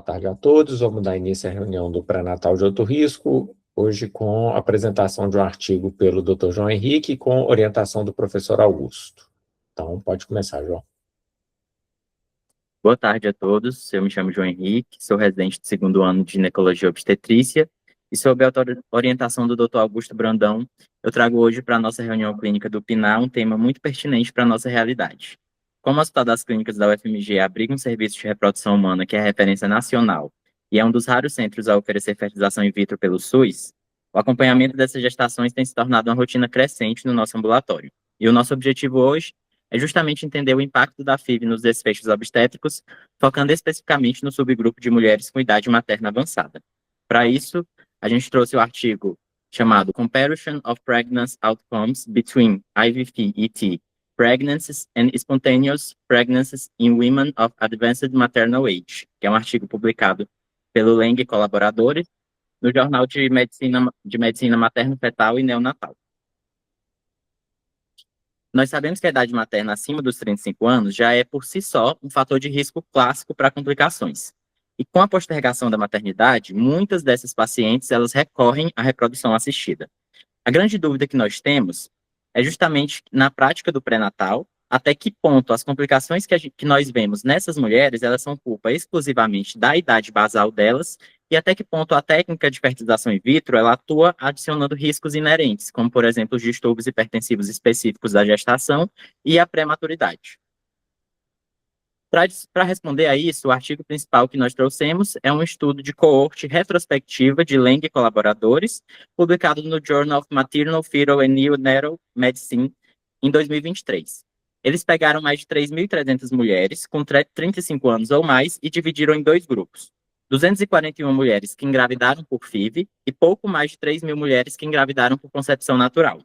tarde a todos. Vamos dar início à reunião do pré-natal de alto risco, hoje com a apresentação de um artigo pelo Dr. João Henrique, com orientação do professor Augusto. Então, pode começar, João. Boa tarde a todos, eu me chamo João Henrique, sou residente do segundo ano de ginecologia e obstetrícia e sob a orientação do Dr. Augusto Brandão, eu trago hoje para a nossa reunião clínica do PINA um tema muito pertinente para a nossa realidade. Como o Hospital das Clínicas da UFMG abriga um serviço de reprodução humana que é referência nacional e é um dos raros centros a oferecer fertilização in vitro pelo SUS, o acompanhamento dessas gestações tem se tornado uma rotina crescente no nosso ambulatório. E o nosso objetivo hoje é justamente entender o impacto da FIV nos desfechos obstétricos, focando especificamente no subgrupo de mulheres com idade materna avançada. Para isso, a gente trouxe o artigo chamado Comparison of Pregnancy Outcomes Between IVF-ET Pregnancies and Spontaneous Pregnancies in Women of Advanced Maternal Age, que é um artigo publicado pelo Leng e colaboradores no Jornal de Medicina Materno-Fetal e Neonatal. Nós sabemos que a idade materna acima dos 35 anos já é, por si só, um fator de risco clássico para complicações. E com a postergação da maternidade, muitas dessas pacientes elas recorrem à reprodução assistida. A grande dúvida que nós temos é justamente na prática do pré-natal, até que ponto as complicações que nós vemos nessas mulheres, elas são culpa exclusivamente da idade basal delas, e até que ponto a técnica de fertilização in vitro ela atua adicionando riscos inerentes, como, por exemplo, os distúrbios hipertensivos específicos da gestação e a prematuridade. Para responder a isso, o artigo principal que nós trouxemos é um estudo de coorte retrospectiva de Leng e colaboradores, publicado no Journal of Maternal, Fetal and Neonatal Medicine em 2023. Eles pegaram mais de 3.300 mulheres com 35 anos ou mais e dividiram em dois grupos. 241 mulheres que engravidaram por FIV e pouco mais de 3.000 mulheres que engravidaram por concepção natural.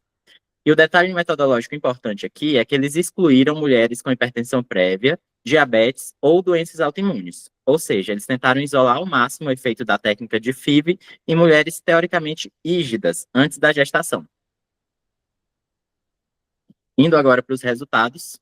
E o detalhe metodológico importante aqui é que eles excluíram mulheres com hipertensão prévia, diabetes ou doenças autoimunes. Ou seja, eles tentaram isolar ao máximo o efeito da técnica de FIV em mulheres teoricamente rígidas antes da gestação. Indo agora para os resultados.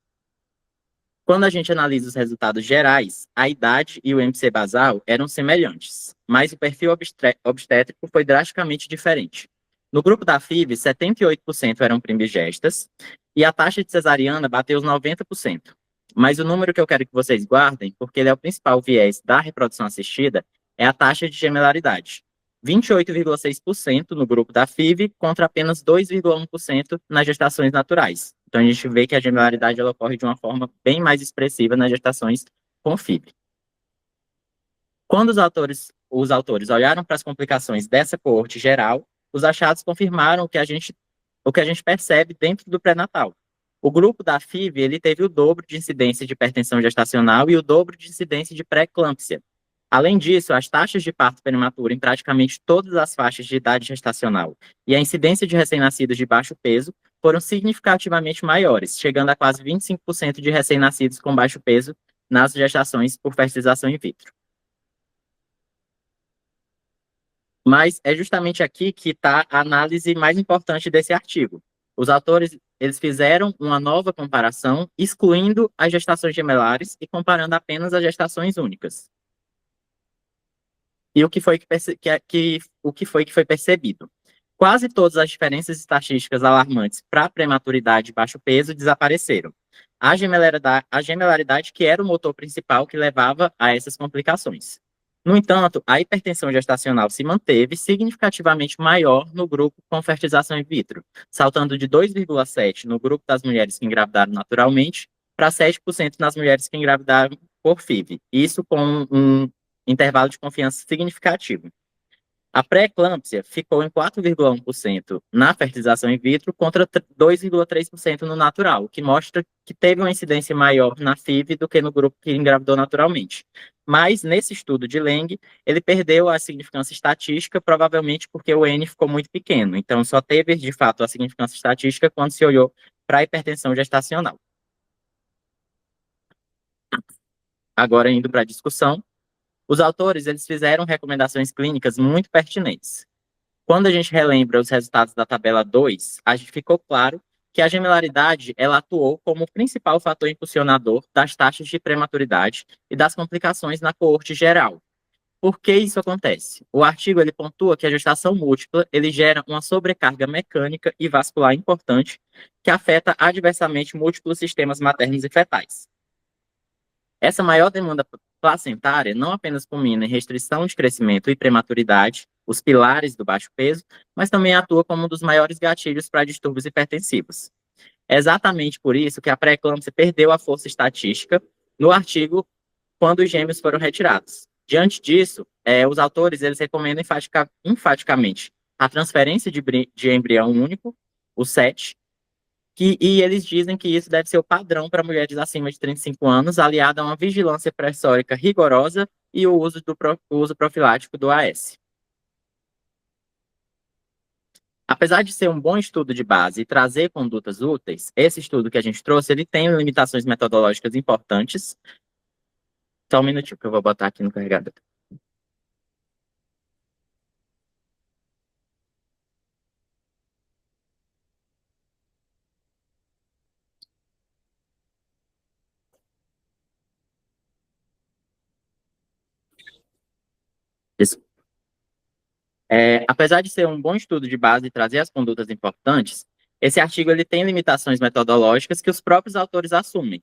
Quando a gente analisa os resultados gerais, a idade e o MC basal eram semelhantes, mas o perfil obstétrico foi drasticamente diferente. No grupo da FIV, 78% eram primigestas e a taxa de cesariana bateu os 90%. Mas o número que eu quero que vocês guardem, porque ele é o principal viés da reprodução assistida, é a taxa de gemelaridade. 28,6% no grupo da FIV contra apenas 2,1% nas gestações naturais. Então, a gente vê que a gemelaridade ela ocorre de uma forma bem mais expressiva nas gestações com FIV. Quando os autores olharam para as complicações dessa coorte geral, os achados confirmaram o que a gente percebe dentro do pré-natal. O grupo da FIV ele teve o dobro de incidência de hipertensão gestacional e o dobro de incidência de pré-eclâmpsia. Além disso, as taxas de parto prematuro em praticamente todas as faixas de idade gestacional e a incidência de recém-nascidos de baixo peso foram significativamente maiores, chegando a quase 25% de recém-nascidos com baixo peso nas gestações por fertilização in vitro. Mas é justamente aqui que está a análise mais importante desse artigo. Os autores eles fizeram uma nova comparação, excluindo as gestações gemelares e comparando apenas as gestações únicas. E o que foi que foi percebido? Quase todas as diferenças estatísticas alarmantes para prematuridade e baixo peso desapareceram. A gemelaridade que era o motor principal que levava a essas complicações. No entanto, a hipertensão gestacional se manteve significativamente maior no grupo com fertilização in vitro, saltando de 2,7% no grupo das mulheres que engravidaram naturalmente para 7% nas mulheres que engravidaram por FIV. Isso com um intervalo de confiança significativo. A pré-eclâmpsia ficou em 4,1% na fertilização in vitro contra 2,3% no natural, o que mostra que teve uma incidência maior na FIV do que no grupo que engravidou naturalmente. Mas, nesse estudo de Leng, ele perdeu a significância estatística, provavelmente porque o N ficou muito pequeno. Então, só teve, de fato, a significância estatística quando se olhou para a hipertensão gestacional. Agora, indo para a discussão. Os autores eles fizeram recomendações clínicas muito pertinentes. Quando a gente relembra os resultados da tabela 2, a gente ficou claro que a gemelaridade ela atuou como o principal fator impulsionador das taxas de prematuridade e das complicações na coorte geral. Por que isso acontece? O artigo ele pontua que a gestação múltipla ele gera uma sobrecarga mecânica e vascular importante que afeta adversamente múltiplos sistemas maternos e fetais. Essa maior demanda placentária não apenas culmina em restrição de crescimento e prematuridade, os pilares do baixo peso, mas também atua como um dos maiores gatilhos para distúrbios hipertensivos. É exatamente por isso que a pré-eclâmpsia perdeu a força estatística no artigo quando os gêmeos foram retirados. Diante disso, os autores eles recomendam enfaticamente a transferência de embrião único, o SET, e eles dizem que isso deve ser o padrão para mulheres acima de 35 anos, aliado a uma vigilância pressórica rigorosa e o uso profilático do AS. Apesar de ser um bom estudo de base e trazer condutas úteis, esse estudo que a gente trouxe, ele tem limitações metodológicas importantes. Só um minutinho que eu vou botar aqui no carregador. Apesar de ser um bom estudo de base e trazer as condutas importantes, esse artigo ele tem limitações metodológicas que os próprios autores assumem.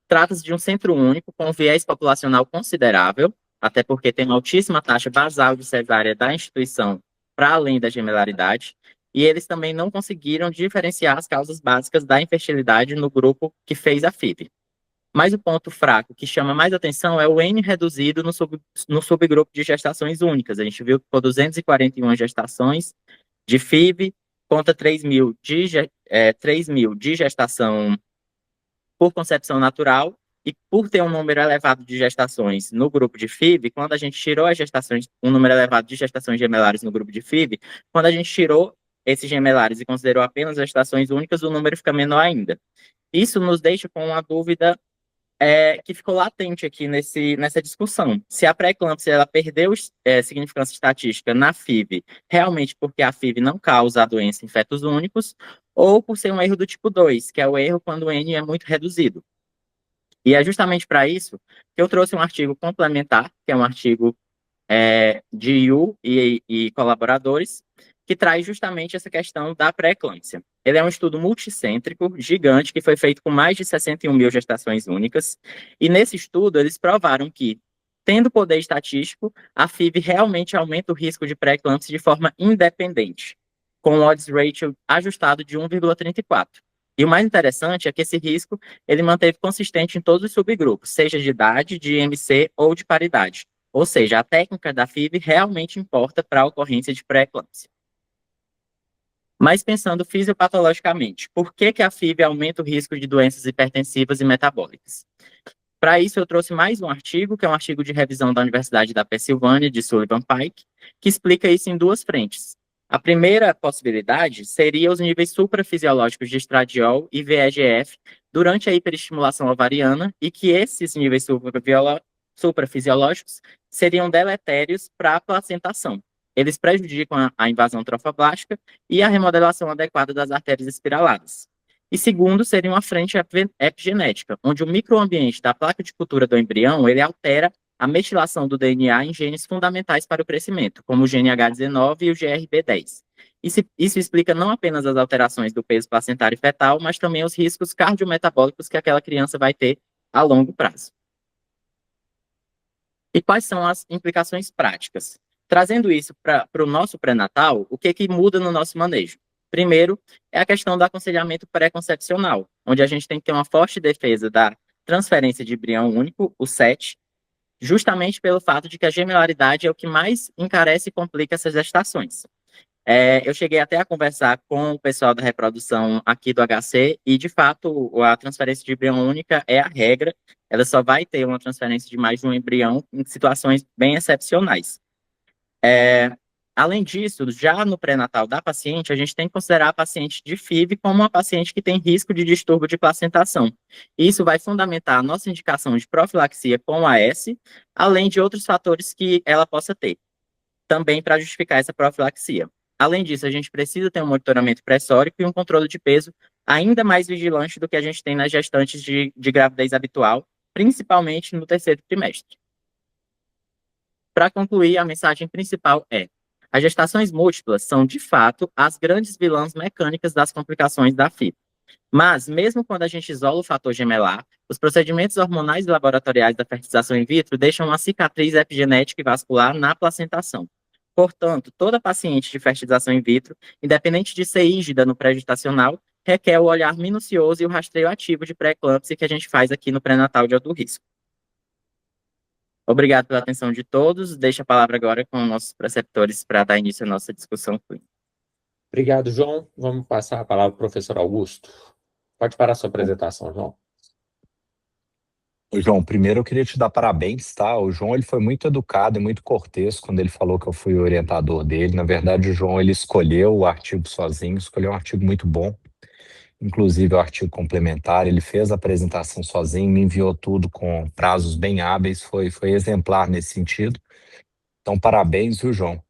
Trata-se de um centro único com um viés populacional considerável, até porque tem uma altíssima taxa basal de cesárea da instituição para além da gemelaridade, e eles também não conseguiram diferenciar as causas básicas da infertilidade no grupo que fez a FIV. Mas o ponto fraco que chama mais atenção é o N reduzido no subgrupo de gestações únicas. A gente viu que por 241 gestações de FIV contra 3 mil de gestação por concepção natural, e por ter um número elevado de gestações no grupo de FIV, quando a gente tirou um número elevado de gestações gemelares no grupo de FIV, quando a gente tirou esses gemelares e considerou apenas gestações únicas, o número fica menor ainda. Isso nos deixa com uma dúvida que ficou latente aqui nessa discussão. Se a pré-eclâmpsia ela perdeu significância estatística na FIV, realmente porque a FIV não causa a doença em fetos únicos, ou por ser um erro do tipo 2, que é o erro quando o N é muito reduzido. E é justamente para isso que eu trouxe um artigo complementar, que é um artigo de Yu e colaboradores, que traz justamente essa questão da pré-eclâmpsia. Ele é um estudo multicêntrico, gigante, que foi feito com mais de 61 mil gestações únicas, e nesse estudo eles provaram que, tendo poder estatístico, a FIV realmente aumenta o risco de pré-eclâmpsia de forma independente, com um odds ratio ajustado de 1,34. E o mais interessante é que esse risco ele manteve consistente em todos os subgrupos, seja de idade, de IMC ou de paridade. Ou seja, a técnica da FIV realmente importa para a ocorrência de pré-eclâmpsia. Mas pensando fisiopatologicamente, por que a FIV aumenta o risco de doenças hipertensivas e metabólicas? Para isso, eu trouxe mais um artigo, que é um artigo de revisão da Universidade da Pensilvânia, de Sullivan Pike, que explica isso em duas frentes. A primeira possibilidade seria os níveis suprafisiológicos de estradiol e VEGF durante a hiperestimulação ovariana, e que esses níveis suprafisiológicos seriam deletérios para a placentação. Eles prejudicam a invasão trofoblástica e a remodelação adequada das artérias espiraladas. E segundo, seria uma frente epigenética, onde o microambiente da placa de cultura do embrião ele altera a metilação do DNA em genes fundamentais para o crescimento, como o gene H19 e o GRB10. Isso explica não apenas as alterações do peso placentário e fetal, mas também os riscos cardiometabólicos que aquela criança vai ter a longo prazo. E quais são as implicações práticas? Trazendo isso para o nosso pré-natal, o que muda no nosso manejo? Primeiro, é a questão do aconselhamento pré-concepcional, onde a gente tem que ter uma forte defesa da transferência de embrião único, o SET, justamente pelo fato de que a gemelaridade é o que mais encarece e complica essas gestações. Eu cheguei até a conversar com o pessoal da reprodução aqui do HC e, de fato, a transferência de embrião única é a regra. Ela só vai ter uma transferência de mais de um embrião em situações bem excepcionais. Além disso, já no pré-natal da paciente, a gente tem que considerar a paciente de FIV como uma paciente que tem risco de distúrbio de placentação. Isso vai fundamentar a nossa indicação de profilaxia com AS, além de outros fatores que ela possa ter, também para justificar essa profilaxia. Além disso, a gente precisa ter um monitoramento pressórico e um controle de peso ainda mais vigilante do que a gente tem nas gestantes de gravidez habitual, principalmente no terceiro trimestre. Para concluir, a mensagem principal é: as gestações múltiplas são, de fato, as grandes vilãs mecânicas das complicações da FIV. Mas, mesmo quando a gente isola o fator gemelar, os procedimentos hormonais e laboratoriais da fertilização in vitro deixam uma cicatriz epigenética e vascular na placentação. Portanto, toda paciente de fertilização in vitro, independente de ser hígida no pré-gestacional, requer o olhar minucioso e o rastreio ativo de pré-eclâmpsia que a gente faz aqui no pré-natal de alto risco. Obrigado pela atenção de todos. Deixo a palavra agora com nossos preceptores para dar início à nossa discussão clínica. Obrigado, João. Vamos passar a palavra para o professor Augusto. Pode parar a sua apresentação, João. João, primeiro eu queria te dar parabéns, tá? O João, ele foi muito educado e muito cortês quando ele falou que eu fui o orientador dele. Na verdade, o João, ele escolheu o artigo sozinho, escolheu um artigo muito bom, inclusive o artigo complementar. Ele fez a apresentação sozinho, me enviou tudo com prazos bem hábeis, foi exemplar nesse sentido. Então, parabéns, viu, João?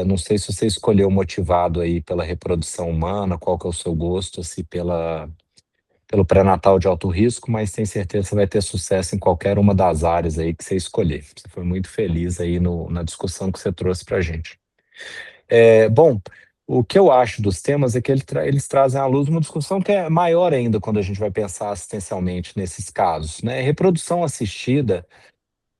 Não sei se você escolheu motivado aí pela reprodução humana, qual que é o seu gosto, se pelo pré-natal de alto risco, mas tenho certeza que você vai ter sucesso em qualquer uma das áreas aí que você escolher. Você foi muito feliz aí na discussão que você trouxe para a gente. Bom, o que eu acho dos temas é que eles trazem à luz uma discussão que é maior ainda quando a gente vai pensar assistencialmente nesses casos, né? Reprodução assistida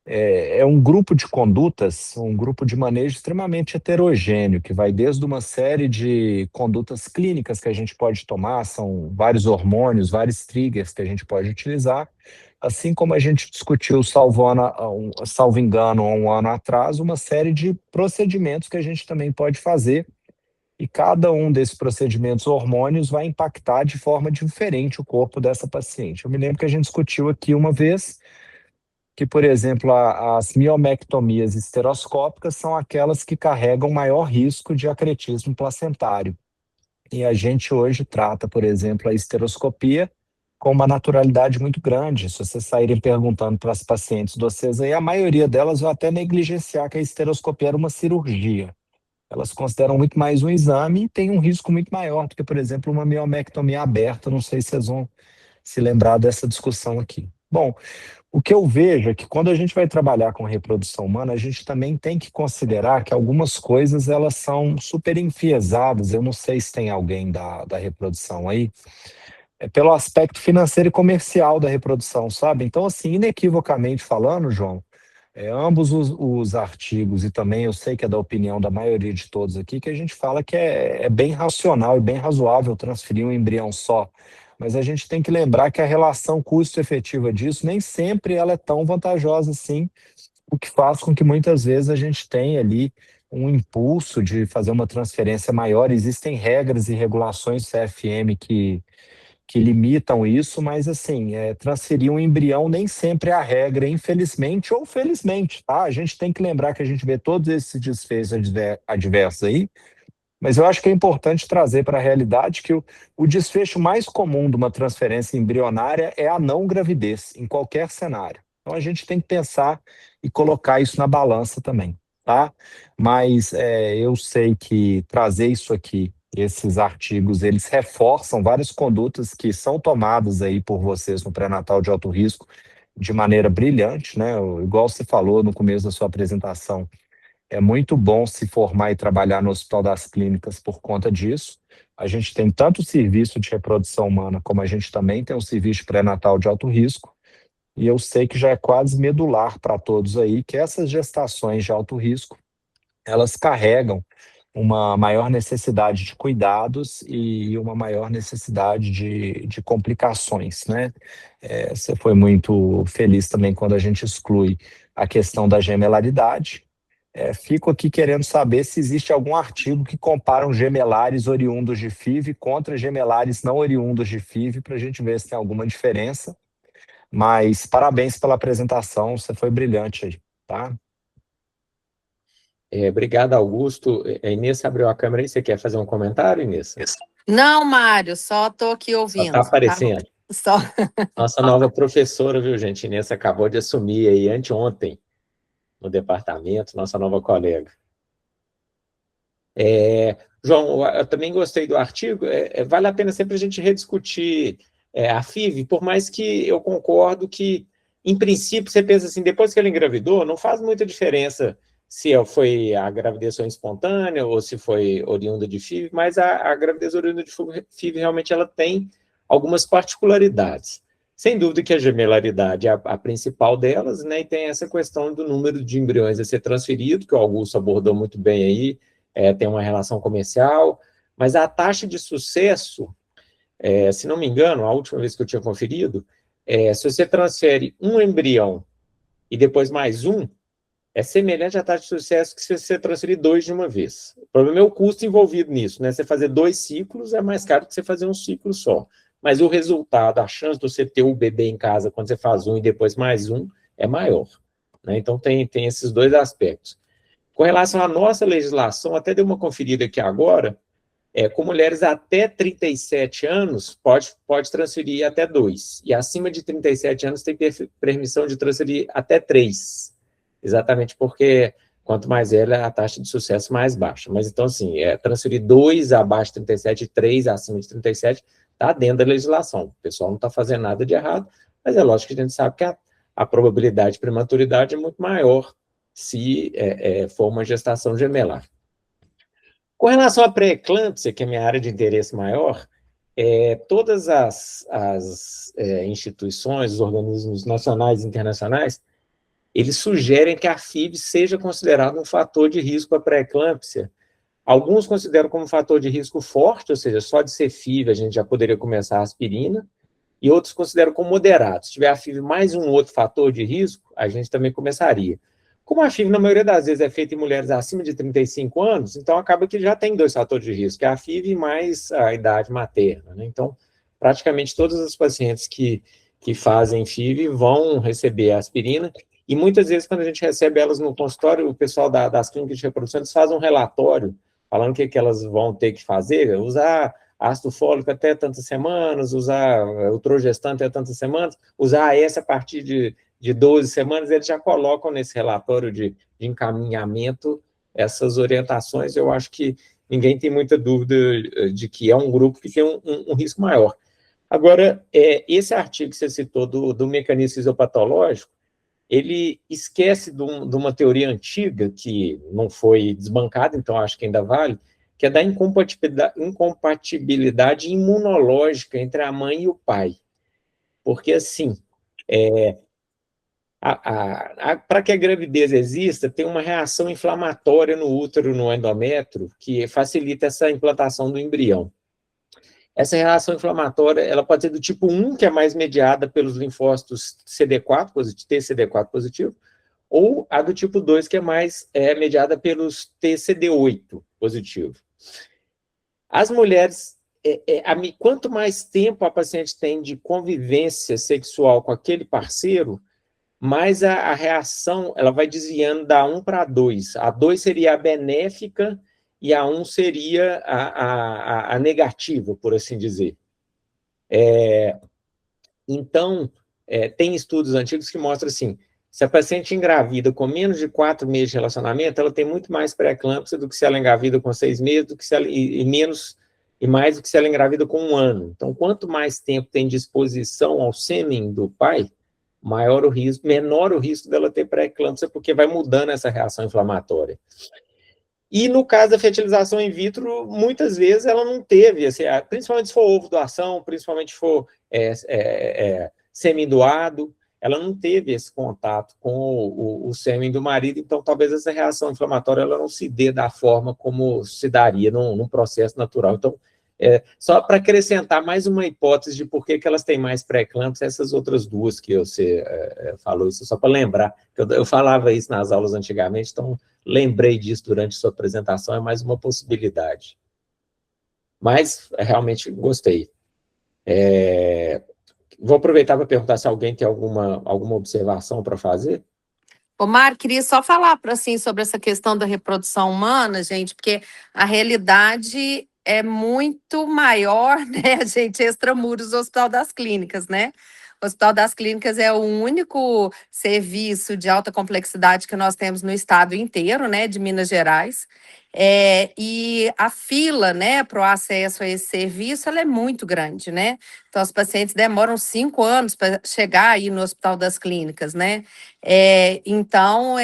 é um grupo de condutas, um grupo de manejo extremamente heterogêneo, que vai desde uma série de condutas clínicas que a gente pode tomar, são vários hormônios, vários triggers que a gente pode utilizar, assim como a gente discutiu, salvo engano, há um ano atrás, uma série de procedimentos que a gente também pode fazer, e cada um desses procedimentos hormônios vai impactar de forma diferente o corpo dessa paciente. Eu me lembro que a gente discutiu aqui uma vez que, por exemplo, as miomectomias esteroscópicas são aquelas que carregam maior risco de acretismo placentário. E a gente hoje trata, por exemplo, a esteroscopia com uma naturalidade muito grande. Se vocês saírem perguntando para as pacientes de vocês aí, a maioria delas vai até negligenciar que a esteroscopia era uma cirurgia. Elas consideram muito mais um exame e tem um risco muito maior do que, por exemplo, uma miomectomia aberta. Não sei se vocês vão se lembrar dessa discussão aqui. Bom, o que eu vejo é que quando a gente vai trabalhar com reprodução humana, a gente também tem que considerar que algumas coisas elas são super enfiesadas. Eu não sei se tem alguém da reprodução aí, pelo aspecto financeiro e comercial da reprodução, sabe? Então, assim, inequivocamente falando, João, ambos os artigos, e também eu sei que é da opinião da maioria de todos aqui, que a gente fala que é bem racional e bem razoável transferir um embrião só. Mas a gente tem que lembrar que a relação custo-efetiva disso nem sempre ela é tão vantajosa assim, o que faz com que muitas vezes a gente tenha ali um impulso de fazer uma transferência maior. Existem regras e regulações CFM que limitam isso, mas assim, transferir um embrião nem sempre é a regra, infelizmente ou felizmente, tá? A gente tem que lembrar que a gente vê todos esses desfechos adversos aí, mas eu acho que é importante trazer para a realidade que o desfecho mais comum de uma transferência embrionária é a não gravidez, em qualquer cenário. Então a gente tem que pensar e colocar isso na balança também, tá? Mas eu sei que trazer isso aqui, esses artigos, eles reforçam várias condutas que são tomadas aí por vocês no pré-natal de alto risco de maneira brilhante, né? Igual você falou no começo da sua apresentação, é muito bom se formar e trabalhar no Hospital das Clínicas por conta disso. A gente tem tanto o serviço de reprodução humana, como a gente também tem o serviço pré-natal de alto risco, e eu sei que já é quase medular para todos aí que essas gestações de alto risco, elas carregam uma maior necessidade de cuidados e uma maior necessidade de complicações, né? Você foi muito feliz também quando a gente exclui a questão da gemelaridade. Fico aqui querendo saber se existe algum artigo que compara os gemelares oriundos de FIV contra gemelares não oriundos de FIV, para a gente ver se tem alguma diferença. Mas parabéns pela apresentação, você foi brilhante aí, tá? Obrigado, Augusto. A Inês abriu a câmera aí, você quer fazer um comentário, Inês? Não, Mário, só estou aqui Só ouvindo. está aparecendo. Só... Nossa nova professora, viu, gente? Inês acabou de assumir aí anteontem no departamento, nossa nova colega. João, eu também gostei do artigo. Vale a pena sempre a gente rediscutir a FIV, por mais que eu concordo que, em princípio, você pensa assim, depois que ela engravidou, não faz muita diferença foi a gravidez foi espontânea ou se foi oriunda de FIV, mas a gravidez oriunda de FIV realmente ela tem algumas particularidades. Sem dúvida que a gemelaridade é a principal delas, né, e tem essa questão do número de embriões a ser transferido, que o Augusto abordou muito bem aí, tem uma relação comercial, mas a taxa de sucesso, se não me engano, a última vez que eu tinha conferido, se você transfere um embrião e depois mais um, é semelhante à taxa de sucesso que se você transferir 2 de uma vez. O problema é o custo envolvido nisso, né? Você fazer 2 ciclos é mais caro que você fazer um ciclo só. Mas o resultado, a chance de você ter o bebê em casa quando você faz um e depois mais um, é maior, né? Então tem esses dois aspectos. Com relação à nossa legislação, até dei uma conferida aqui agora, com mulheres até 37 anos, pode transferir até 2. E acima de 37 anos tem permissão de transferir até 3. Exatamente porque quanto mais velha, a taxa de sucesso mais baixa. Mas então, assim, transferir 2 abaixo de 37 e 3 acima de 37 está dentro da legislação. O pessoal não está fazendo nada de errado, mas é lógico que a gente sabe que a probabilidade de prematuridade é muito maior se for uma gestação gemelar. Com relação à pré-eclâmpsia, que é a minha área de interesse maior, todas as instituições, os organismos nacionais e internacionais, eles sugerem que a FIV seja considerada um fator de risco para pré-eclâmpsia. Alguns consideram como um fator de risco forte, ou seja, só de ser FIV a gente já poderia começar a aspirina, e outros consideram como moderado. Se tiver a FIV mais um outro fator de risco, a gente também começaria. Como a FIV, na maioria das vezes, é feita em mulheres acima de 35 anos, então acaba que já tem 2 fatores de risco, que é a FIV mais a idade materna, né? Então, praticamente todas as pacientes que fazem FIV vão receber a aspirina, e muitas vezes, quando a gente recebe elas no consultório, o pessoal das clínicas de reprodução, eles fazem um relatório falando o que elas vão ter que fazer, usar ácido fólico até tantas semanas, usar o trogestante até tantas semanas, usar AS a partir de 12 semanas, eles já colocam nesse relatório de encaminhamento essas orientações. Eu acho que ninguém tem muita dúvida de que é um grupo que tem um risco maior. Agora, esse artigo que você citou do mecanismo fisiopatológico, ele esquece de uma teoria antiga, que não foi desbancada, então acho que ainda vale, que é da incompatibilidade imunológica entre a mãe e o pai. Porque, assim, para que a gravidez exista, tem uma reação inflamatória no útero, no endométrio, que facilita essa implantação do embrião. Essa reação inflamatória, ela pode ser do tipo 1, que é mais mediada pelos linfócitos CD4 positivo, TCD4 positivo, ou a do tipo 2, que é mais mediada pelos TCD8 positivo. As mulheres, quanto mais tempo a paciente tem de convivência sexual com aquele parceiro, mais a reação ela vai desviando da 1 para a 2. A 2 seria a benéfica e a 1 seria a negativa, por assim dizer. Então, tem estudos antigos que mostram assim, se a paciente engravida com menos de 4 meses de relacionamento, ela tem muito mais pré-eclâmpsia do que se ela engravida com 6 meses, do que se ela, e mais do que se ela engravida com 1 ano. Então, quanto mais tempo tem de exposição ao sêmen do pai, maior o risco, menor o risco dela ter pré-eclâmpsia, porque vai mudando essa reação inflamatória. E no caso da fertilização in vitro, muitas vezes ela não teve, assim, principalmente se for ovo doação, principalmente se for sêmen doado, ela não teve esse contato com o sêmen do marido, então talvez essa reação inflamatória ela não se dê da forma como se daria num processo natural. Então, só para acrescentar mais uma hipótese de por que elas têm mais pré-eclâmpsia, essas outras duas que você falou, isso só para lembrar, eu falava isso nas aulas antigamente, então lembrei disso durante sua apresentação, é mais uma possibilidade. Mas, realmente, gostei. Vou aproveitar para perguntar se alguém tem alguma observação para fazer. Ô, Mar, queria só falar assim, sobre essa questão da reprodução humana, gente, porque a realidade é muito maior, né, gente, extramuros do Hospital das Clínicas, né? O Hospital das Clínicas é o único serviço de alta complexidade que nós temos no estado inteiro, né, de Minas Gerais. E a fila, né, para o acesso a esse serviço, ela é muito grande, né? Então, os pacientes demoram 5 anos para chegar aí no Hospital das Clínicas, né? Então,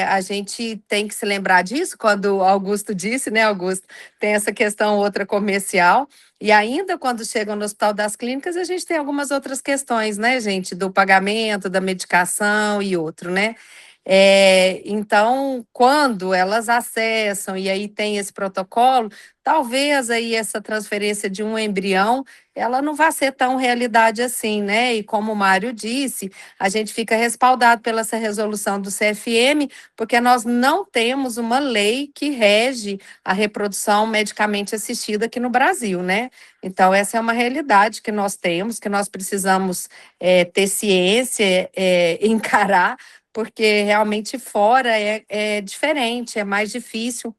a gente tem que se lembrar disso, quando o Augusto disse, né, Augusto, tem essa questão outra comercial, e ainda quando chegam no Hospital das Clínicas, a gente tem algumas outras questões, né, gente, do pagamento, da medicação e outro, né? Então, quando elas acessam e aí tem esse protocolo, talvez aí essa transferência de um embrião, ela não vai ser tão realidade assim, né? E como o Mário disse, a gente fica respaldado pela essa resolução do CFM, porque nós não temos uma lei que rege a reprodução medicamente assistida aqui no Brasil, né? Então, essa é uma realidade que nós temos, que nós precisamos ter ciência, encarar, porque realmente fora é diferente, é mais difícil.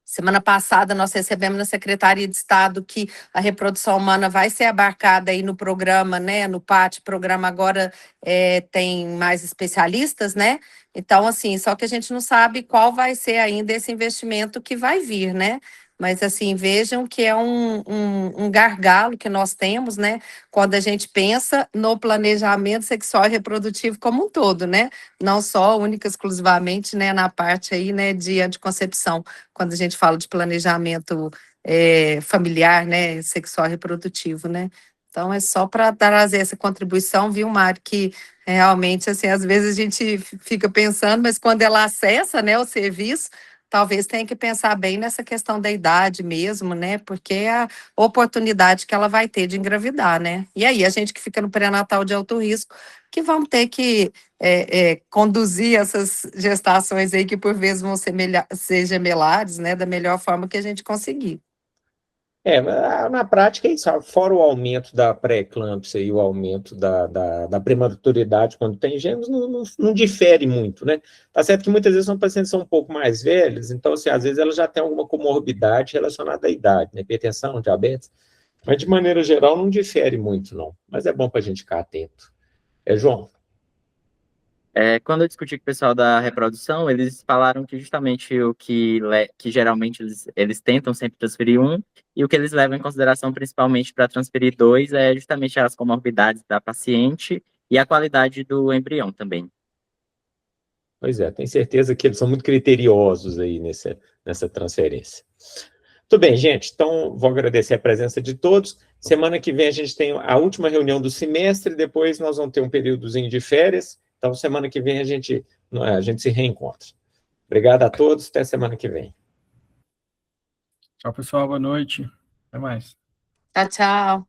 Semana passada nós recebemos na Secretaria de Estado que a reprodução humana vai ser abarcada aí no programa, né, no PAT, programa agora tem mais especialistas, né, então assim, só que a gente não sabe qual vai ser ainda esse investimento que vai vir, né, mas assim, vejam que é um gargalo que nós temos, né, quando a gente pensa no planejamento sexual e reprodutivo como um todo, né, não só única exclusivamente, né, na parte aí, né, de anticoncepção, quando a gente fala de planejamento familiar, né, sexual e reprodutivo, né? Então, é só para trazer essa contribuição, viu, Mário, que realmente, assim, às vezes a gente fica pensando, mas quando ela acessa, né, o serviço, talvez tenha que pensar bem nessa questão da idade mesmo, né, porque é a oportunidade que ela vai ter de engravidar, né? E aí, a gente que fica no pré-natal de alto risco, que vamos ter que conduzir essas gestações aí que por vezes vão ser gemelares, né, da melhor forma que a gente conseguir. Na prática é isso, fora o aumento da pré-eclâmpsia e o aumento da prematuridade quando tem gêmeos, não difere muito, né? Tá certo que muitas vezes são pacientes que são um pouco mais velhos, então, assim, às vezes elas já têm alguma comorbidade relacionada à idade, né? Hipertensão, diabetes, mas de maneira geral não difere muito, não. Mas é bom para a gente ficar atento. João? Quando eu discuti com o pessoal da reprodução, eles falaram que justamente o que geralmente eles tentam sempre transferir um, e o que eles levam em consideração principalmente para transferir dois é justamente as comorbidades da paciente e a qualidade do embrião também. Pois é, tenho certeza que eles são muito criteriosos aí nessa transferência. Tudo bem, gente, então vou agradecer a presença de todos. Semana que vem a gente tem a última reunião do semestre, depois nós vamos ter um períodozinho de férias, então semana que vem a gente se reencontra. Obrigado a todos, até semana que vem. Tchau, pessoal, boa noite. Até mais. Tchau, tchau.